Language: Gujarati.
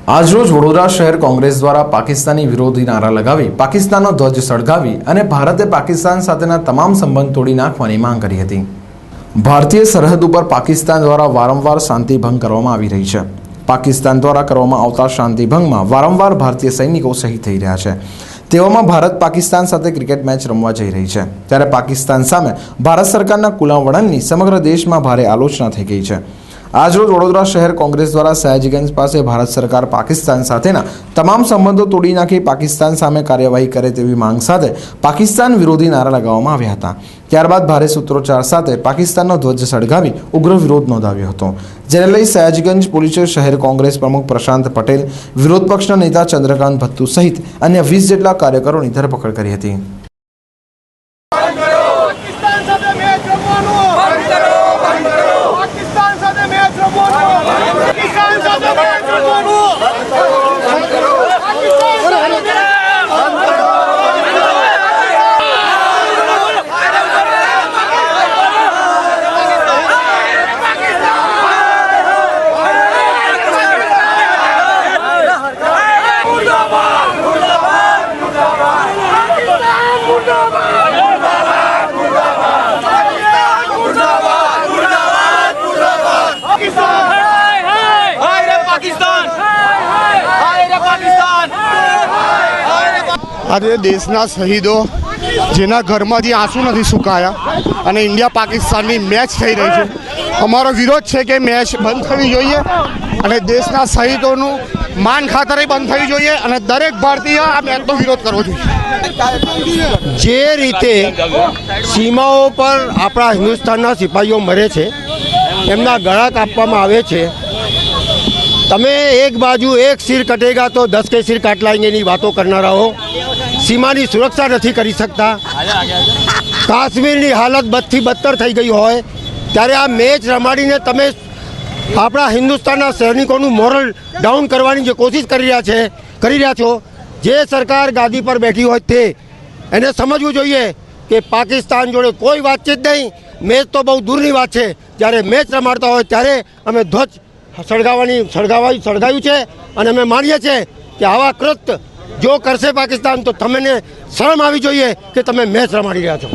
આજરોજ વડોદરા શહેર કોંગ્રેસ દ્વારા પાકિસ્તાની વિરોધી નારા લગાવી પાકિસ્તાનનો ધ્વજ સળગાવી અને ભારતે પાકિસ્તાન સાથેના તમામ સંબંધ તોડી નાખવાની માંગ કરી હતી। ભારતીય સરહદ ઉપર પાકિસ્તાન દ્વારા વારંવાર શાંતિ ભંગ કરવામાં આવી રહી છે। પાકિસ્તાન દ્વારા કરવામાં આવતા શાંતિ ભંગમાં વારંવાર ભારતીય સૈનિકો શહીદ થઈ રહ્યા છે। તેવામાં ભારત પાકિસ્તાન સાથે ક્રિકેટ મેચ રમવા જઈ રહી છે, ત્યારે પાકિસ્તાન સામે ભારત સરકારના કુલા વળણની સમગ્ર દેશમાં ભારે આલોચના થઈ ગઈ છે। આજરોજ વડોદરા શહેર કોંગ્રેસ દ્વારા સયાજીગંજ પાસે ભારત સરકાર પાકિસ્તાન સાથેના તમામ સંબંધો તોડી નાખી પાકિસ્તાન સામે કાર્યવાહી કરે તેવી માંગ સાથે પાકિસ્તાન વિરોધી નારા લગાવવામાં આવ્યા હતા। ત્યારબાદ ભારે સૂત્રોચ્ચાર સાથે પાકિસ્તાનનો ધ્વજ સળગાવી ઉગ્ર વિરોધ નોંધાવ્યો હતો, જેને લઈ સયાજીગંજ પોલીસે શહેર કોંગ્રેસ પ્રમુખ પ્રશાંત પટેલ, વિરોધ પક્ષના નેતા ચંદ્રકાંત ભત્તુ સહિત અન્ય 20 જેટલા કાર્યકરોની ધરપકડ કરી હતી। આજે દેશના શહીદો જેના ઘરમાંથી આંસુ નથી સુકાયા અને ઇન્ડિયા પાકિસ્તાનની મેચ થઈ રહી છે, અમારો વિરોધ છે કે મેચ બંધ થવી જોઈએ અને દેશના શહીદોનું માન ખાતરે બંધ થવી જોઈએ અને દરેક ભારતીય આ મેચનો વિરોધ કરવો જોઈએ। જે રીતે સીમાઓ પર આપણા હિન્દુસ્તાનના સિપાહીઓ મરે છે, એમના ગળા કાપવામાં આવે છે, તમે એક બાજુ એક સિર કટેગા તો 10 के सिर काट लाएंगे ની વાતો કરનારા હો, સીમાની સુરક્ષા નથી કરી શકતા, કાશ્મીરની હાલત બદથી બદતર થઈ ગઈ હોય ત્યારે આ મેચ રમાડીને તમે આપણા હિન્દુસ્તાનના સૈનિકોનું મોરલ ડાઉન કરવાની જે કોશિશ કરી રહ્યા છો, જે સરકાર ગાદી પર બેઠી હોય તે એને સમજવું જોઈએ કે પાકિસ્તાન જોડે કોઈ વાતચીત નહીં, મેચ તો બહુ દૂરની વાત છે। જ્યારે મેચ રમાડતા હોય ત્યારે અમે ધ્વજ સળગાવ્યું છે અને અમે માનીએ છીએ કે આવા કૃત્ય જો કરશે પાકિસ્તાન તો તમને શરમ આવી જોઈએ કે તમે મેચ રમાડી રહ્યા છો।